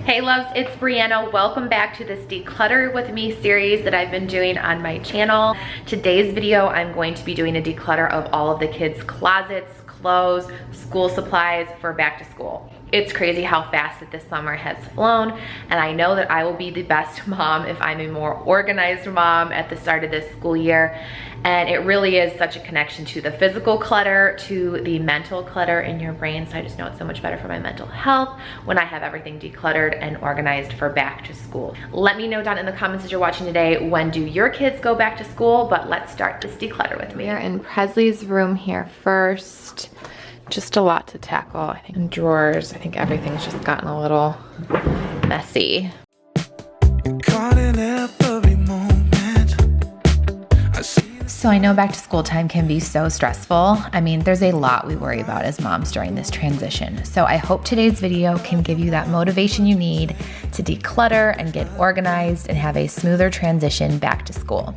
Hey loves, it's Brianna. Welcome back to this Declutter with Me series that I've been doing on my channel. Today's video, I'm going to be doing a declutter of all of the kids' closets, clothes, school supplies for back to school. It's crazy how fast that this summer has flown, and I know that I will be the best mom if I'm a more organized mom at the start of this school year. And it really is such a connection to the physical clutter, to the mental clutter in your brain. So I just know it's so much better for my mental health when I have everything decluttered and organized for back to school. Let me know down in the comments as you're watching today, when do your kids go back to school? But let's start this declutter with me. We're in Presley's room here first. Just a lot to tackle, I think. In drawers, I think everything's just gotten a little messy. So I know back to school time can be so stressful. I mean, there's a lot we worry about as moms during this transition. So I hope today's video can give you that motivation you need to declutter and get organized and have a smoother transition back to school.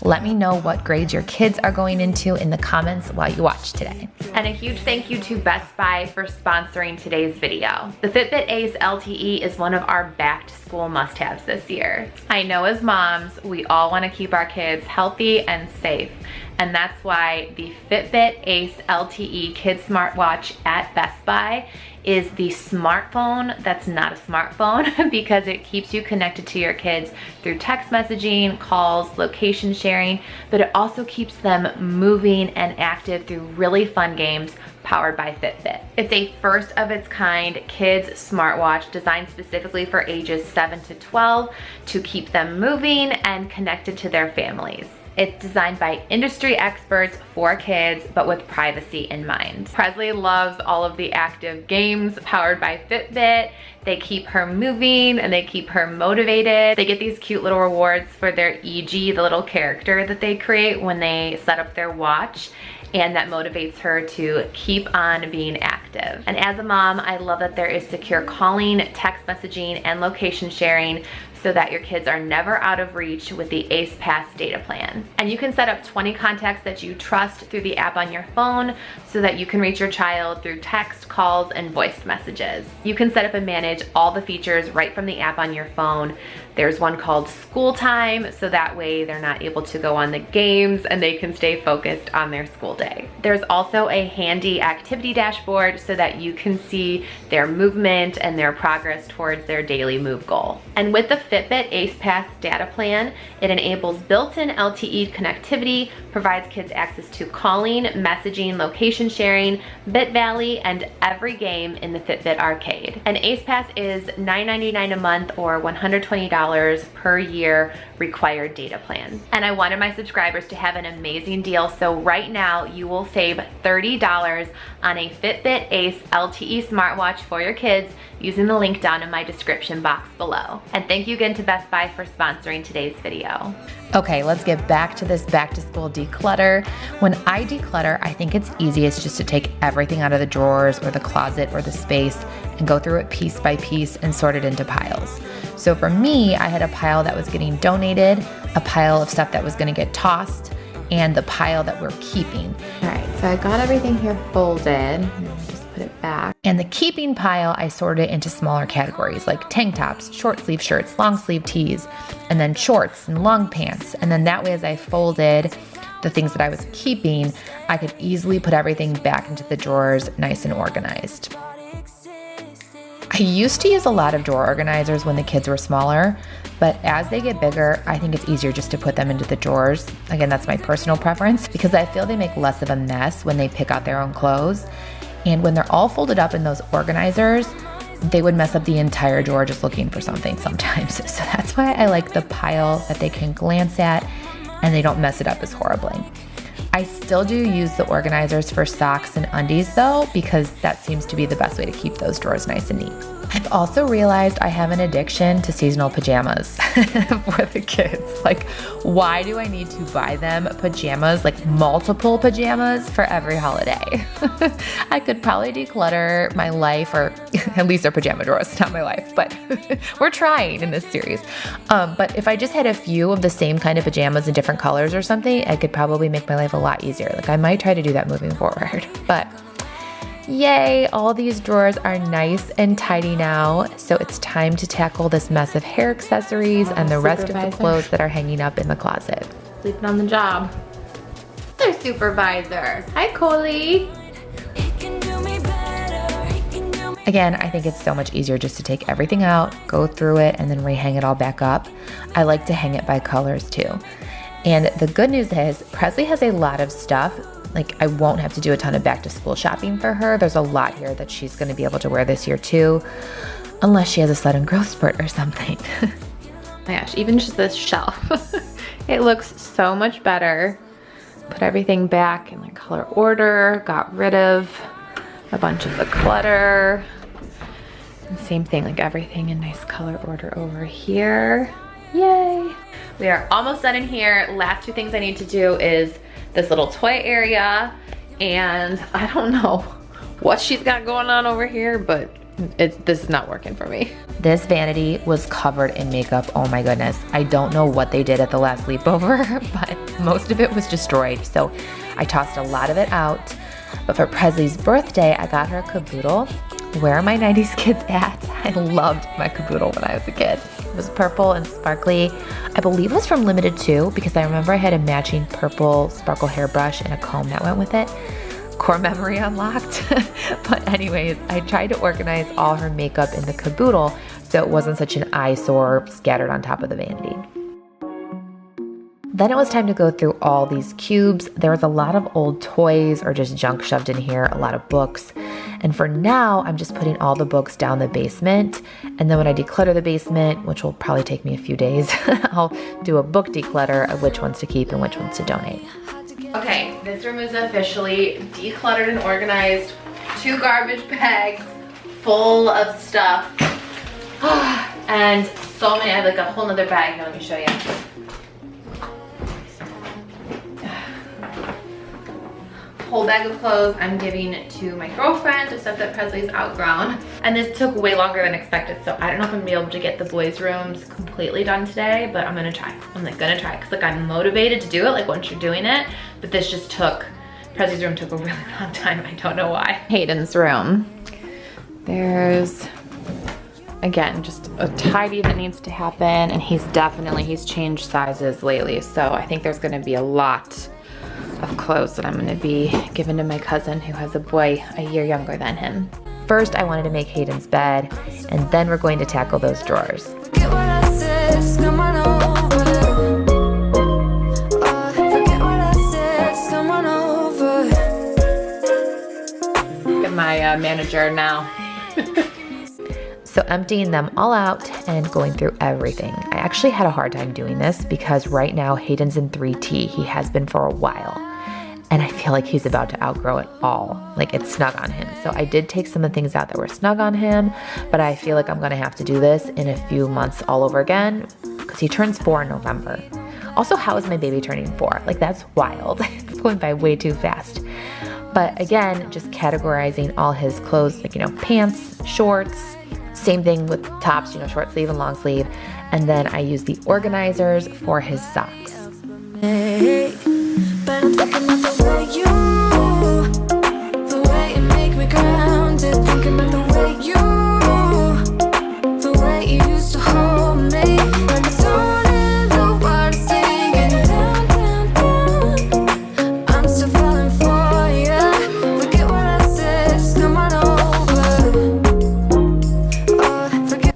Let me know what grades your kids are going into in the comments while you watch today. And a huge thank you to Best Buy for sponsoring today's video. The Fitbit Ace LTE is one of our back to school must-haves this year. I know as moms, we all want to keep our kids healthy and safe. And that's why the Fitbit Ace LTE Kids Smartwatch at Best Buy is the smartphone that's not a smartphone because it keeps you connected to your kids through text messaging, calls, location sharing, but it also keeps them moving and active through really fun games powered by Fitbit. It's a first of its kind kids smartwatch designed specifically for ages 7 to 12 to keep them moving and connected to their families. It's designed by industry experts for kids, but with privacy in mind. Presley loves all of the active games powered by Fitbit. They keep her moving and they keep her motivated. They get these cute little rewards for their EG, the little character that they create when they set up their watch. And that motivates her to keep on being active. And as a mom, I love that there is secure calling, text messaging, and location sharing so that your kids are never out of reach with the Ace Pass data plan. And you can set up 20 contacts that you trust through the app on your phone so that you can reach your child through text, calls, and voice messages. You can set up and manage all the features right from the app on your phone. There's one called School Time, so that way they're not able to go on the games and they can stay focused on their school day. There's also a handy activity dashboard so that you can see their movement and their progress towards their daily move goal. And with the Fitbit Ace Pass data plan, it enables built-in LTE connectivity, provides kids access to calling, messaging, location sharing, BitValley, and every game in the Fitbit arcade. An Ace Pass is $9.99 a month or $120 per year required data plan. And I wanted my subscribers to have an amazing deal, so right now you will save $30 on a Fitbit Ace LTE smartwatch for your kids using the link down in my description box below. And thank you again to Best Buy for sponsoring today's video. Okay, let's get back to this back to school declutter. When I declutter, I think it's easiest just to take everything out of the drawers or the closet or the space and go through it piece by piece and sort it into piles. So for me, I had a pile that was getting donated, a pile of stuff that was gonna get tossed, and the pile that we're keeping. All right, so I got everything here folded. Just put it back. And the keeping pile, I sorted into smaller categories like tank tops, short sleeve shirts, long sleeve tees, and then shorts and long pants. And then that way, as I folded the things that I was keeping, I could easily put everything back into the drawers nice and organized. I used to use a lot of drawer organizers when the kids were smaller, but as they get bigger, I think it's easier just to put them into the drawers. Again, that's my personal preference because I feel they make less of a mess when they pick out their own clothes. And when they're all folded up in those organizers, they would mess up the entire drawer just looking for something sometimes. So that's why I like the pile that they can glance at and they don't mess it up as horribly. I still do use the organizers for socks and undies though, because that seems to be the best way to keep those drawers nice and neat. I've also realized I have an addiction to seasonal pajamas for the kids. Like, why do I need to buy them pajamas, like multiple pajamas for every holiday? I could probably declutter my life, or at least their pajama drawers, not my life, but we're trying in this series. But if I just had a few of the same kind of pajamas in different colors or something, I could probably make my life a lot easier. Like, I might try to do that moving forward. But Yay, all these drawers are nice and tidy now. So it's time to tackle this mess of hair accessories and the rest of the clothes that are hanging up in the closet. Sleeping on the job. Their supervisor. Hi, Coley. Again, I think it's so much easier just to take everything out, go through it, and then rehang it all back up. I like to hang it by colors too. And the good news is Presley has a lot of stuff. Like, I won't have to do a ton of back to school shopping for her. There's a lot here that she's gonna be able to wear this year too, unless she has a sudden growth spurt or something. Oh my gosh, even just this shelf. It looks so much better. Put everything back in like color order, got rid of a bunch of the clutter. And same thing, like everything in nice color order over here. Yay. We are almost done in here. Last two things I need to do is this little toy area, and I don't know what she's got going on over here, but this is not working for me. This vanity was covered in makeup. Oh my goodness. I don't know what they did at the last sleepover, but most of it was destroyed. So I tossed a lot of it out. But for Presley's birthday, I got her a caboodle. Where are my 90s kids at? I loved my caboodle when I was a kid. It was purple and sparkly. I believe it was from Limited Too, because I remember I had a matching purple sparkle hairbrush and a comb that went with it. Core memory unlocked. But anyways, I tried to organize all her makeup in the caboodle so it wasn't such an eyesore scattered on top of the vanity. Then it was time to go through all these cubes. There was a lot of old toys or just junk shoved in here, a lot of books. And for now, I'm just putting all the books down the basement. And then when I declutter the basement, which will probably take me a few days, I'll do a book declutter of which ones to keep and which ones to donate. Okay, this room is officially decluttered and organized. 2 garbage bags full of stuff. And so many, I have like a whole nother bag. Now let me show you. Whole bag of clothes I'm giving to my girlfriend, to stuff that Presley's outgrown. And this took way longer than expected, so I don't know if I'm gonna be able to get the boys' rooms completely done today, but I'm gonna try. I'm like gonna try, cause like I'm motivated to do it, like once you're doing it, but this just took, Presley's room took a really long time. I don't know why. Hayden's room. There's, again, just a tidy that needs to happen, and he's changed sizes lately, so I think there's gonna be a lot of clothes that I'm gonna be giving to my cousin who has a boy a year younger than him. First, I wanted to make Hayden's bed, and then we're going to tackle those drawers. Look at my manager now. So emptying them all out and going through everything. I actually had a hard time doing this because right now Hayden's in 3T. He has been for a while. And I feel like he's about to outgrow it all. Like it's snug on him. So I did take some of the things out that were snug on him, but I feel like I'm gonna have to do this in a few months all over again because he turns 4 in November. Also, how is my baby turning 4? Like that's wild. It's going by way too fast. But again, just categorizing all his clothes, like, pants, shorts, same thing with tops, short sleeve and long sleeve. And then I use the organizers for his socks.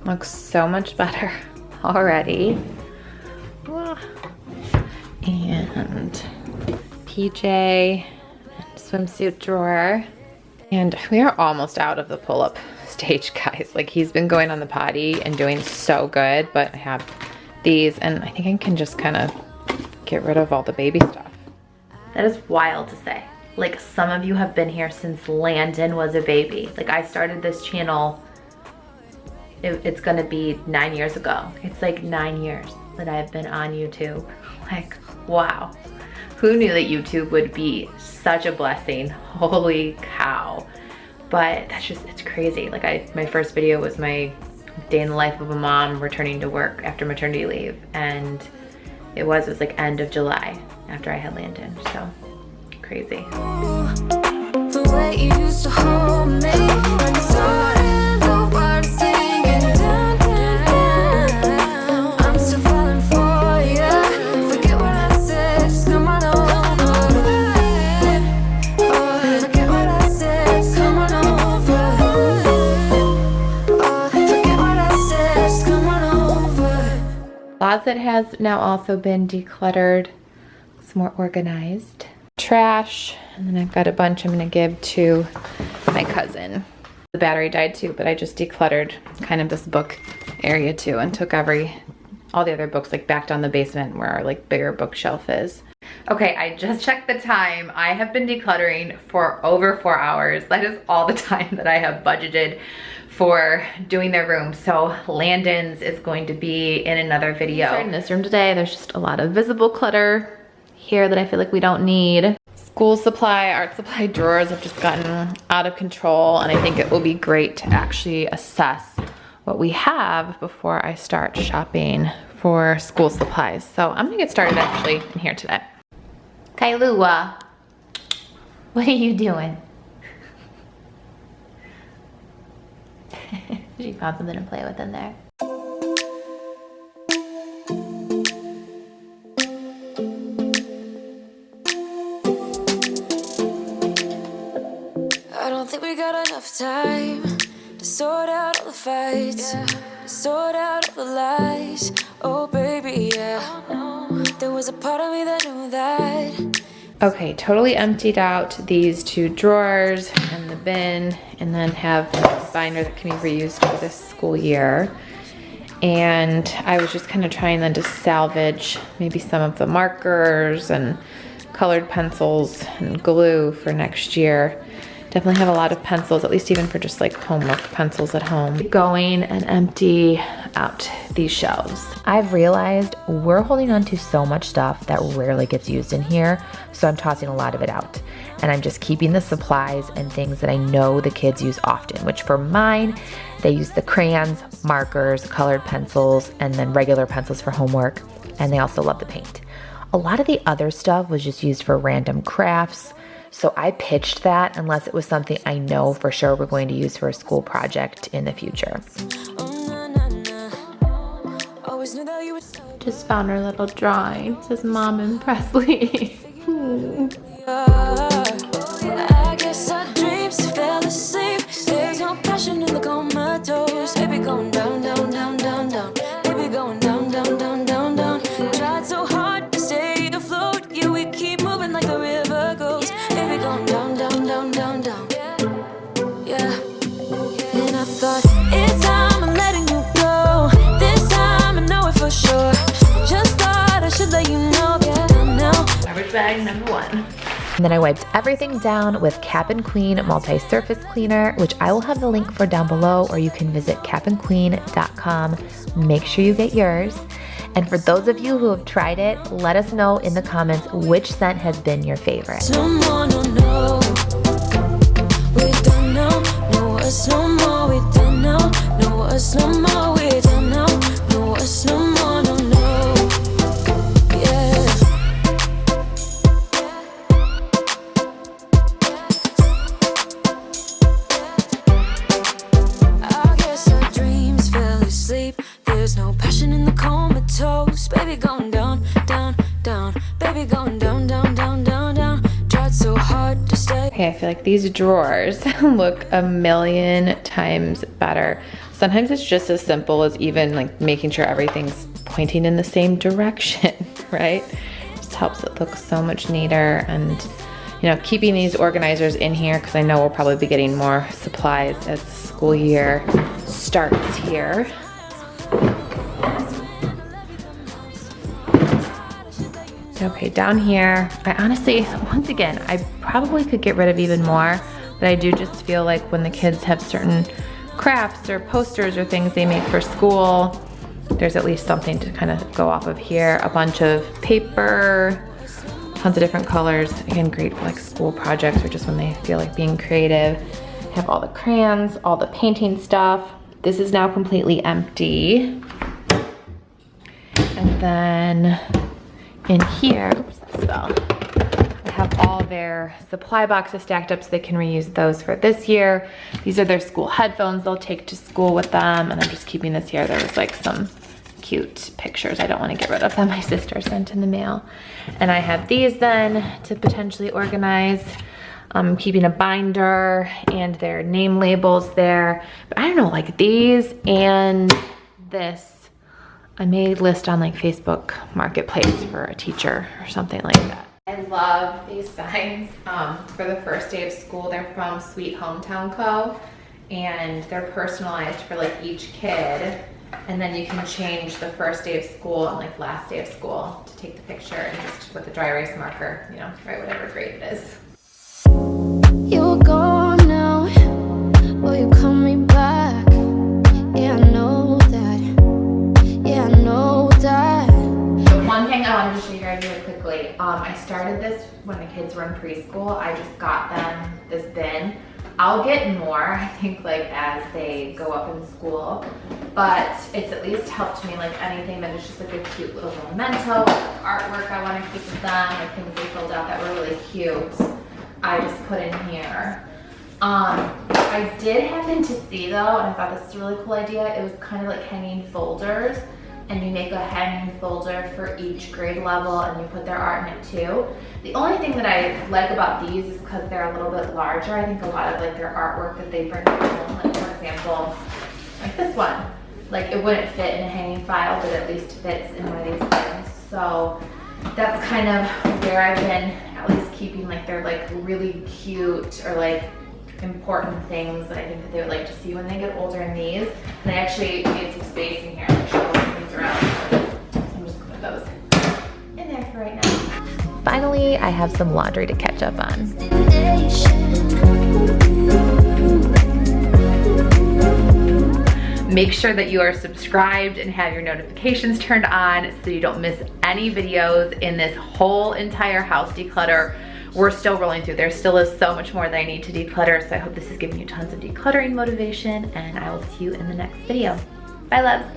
Looks so much better already. And PJ and swimsuit drawer. And we are almost out of the pull-up stage, guys. Like he's been going on the potty and doing so good, but I have these and I think I can just kind of get rid of all the baby stuff. That is wild to say. Like some of you have been here since Landon was a baby. Like I started this channel, it's gonna be 9 years ago. It's like 9 years that I've been on YouTube. Like, wow. Who knew that YouTube would be such a blessing? Holy cow. But that's just, it's crazy. Like my first video was my day in the life of a mom returning to work after maternity leave. And it was like end of July after I had Landon, so crazy. the way you used to hold me. And started the words singing down, down, down. I'm still falling for you. Forget what I said, just come on over. Oh, forget what I said, just come on over. Oh, forget what I said, just come on over. Closet has now also been decluttered. Looks more organized. Trash, and then I've got a bunch I'm gonna give to my cousin. The battery died too, but I just decluttered kind of this book area too and took all the other books like back down the basement where our like bigger bookshelf is. Okay, I just checked the time. I have been decluttering for over 4 hours. That is all the time that I have budgeted for doing their room. So Landon's is going to be in another video. In this room today, there's just a lot of visible clutter here that I feel like we don't need. School supply, art supply drawers have just gotten out of control, and I think it will be great to actually assess what we have before I start shopping for school supplies. So I'm gonna get started actually in here today. Kailua, what are you doing? She found something to play with in there. I don't think we got enough time to sort out all the fights, to sort out all the lies. Oh baby, yeah. There was a part of me that knew that. Okay, totally emptied out these 2 drawers and the bin, and then have a binder that can be reused for this school year. And I was just kind of trying then to salvage maybe some of the markers and colored pencils and glue for next year. Definitely have a lot of pencils, at least even for just like homework pencils at home. Going and empty out these shelves. I've realized we're holding on to so much stuff that rarely gets used in here, so I'm tossing a lot of it out. And I'm just keeping the supplies and things that I know the kids use often, which for mine, they use the crayons, markers, colored pencils, and then regular pencils for homework. And they also love the paint. A lot of the other stuff was just used for random crafts. So I pitched that unless it was something I know for sure we're going to use for a school project in the future. Just found her little drawing. It says Mom and Presley. I guess our dreams fell asleep. There's no passion in the comatose. Baby going down, down, down, down, down. Baby going down, down, down, down, down. Tried so hard to stay afloat. Yeah, we keep moving like the river goes. Baby going down, down, down, down, down. Yeah. And I thought, it's time I'm letting you go. This time I know it for sure. I just thought I should let you know. Yeah, now. Garbage bag number 1. And then I wiped everything down with Cap and Queen multi-surface cleaner, which I will have the link for down below, or you can visit capandqueen.com. Make sure you get yours. And for those of you who have tried it, let us know in the comments which scent has been your favorite. No more, no, no. We don't know, no us no more. We don't know, no us no more. We don't know, no us no more, no, no. Yeah. I guess our dreams fell asleep. There's no passion in the comatose. Baby going down, down, down. Baby going down, down, down, down, down. Tried so hard to stay. Okay, I feel like these drawers look a million times better. Sometimes it's just as simple as even like making sure everything's pointing in the same direction, right? Just helps it look so much neater. And you know, keeping these organizers in here because I know we'll probably be getting more supplies as the school year starts here. Okay, down here, I honestly, once again, I probably could get rid of even more, but I do just feel like when the kids have certain crafts or posters or things they make for school, there's at least something to kind of go off of here. A bunch of paper, tons of different colors. Again, great for like school projects or just when they feel like being creative. Have all the crayons, all the painting stuff. This is now completely empty. And then in here, oops, this fell. I have all their supply boxes stacked up so they can reuse those for this year. These are their school headphones they'll take to school with them, and I'm just keeping this here. There was like some cute pictures I don't want to get rid of that my sister sent in the mail. And I have these then to potentially organize. I'm keeping a binder and their name labels there. But I don't know, like these and this, I may list on like Facebook Marketplace for a teacher or something like that. I love these signs for the first day of school. They're from Sweet Hometown Co. And they're personalized for like each kid. And then you can change the first day of school and like last day of school to take the picture and just with a dry erase marker, you know, write whatever grade it is. You're gone now, will you call me back? Yeah, I know that. Yeah, I know that. So one thing I wanted to show you guys really quickly. I started this when the kids were in preschool. I just got them this bin. I'll get more, I think, like as they go up in school, but it's at least helped me, like anything that is just like a cute little memento, like artwork I want to keep with them, or things they filled out that were really cute. I just put in here. I did happen to see though, and I thought this was a really cool idea, it was kind of like hanging folders, and you make a hanging folder for each grade level and you put their art in it too. The only thing that I like about these is because they're a little bit larger. I think a lot of like their artwork that they bring home, like for example, like this one, like it wouldn't fit in a hanging file, but at least fits in one of these things. So that's kind of where I've been at least keeping like their like really cute or like important things that I think that they would like to see when they get older in these. And I actually made some space in here to show things around. So I'm just gonna put those in there for right now. Finally, I have some laundry to catch up on. Make sure that you are subscribed and have your notifications turned on so you don't miss any videos in this whole entire house declutter. We're still rolling through. There still is so much more that I need to declutter, so I hope this is giving you tons of decluttering motivation, and I will see you in the next video. Bye, loves.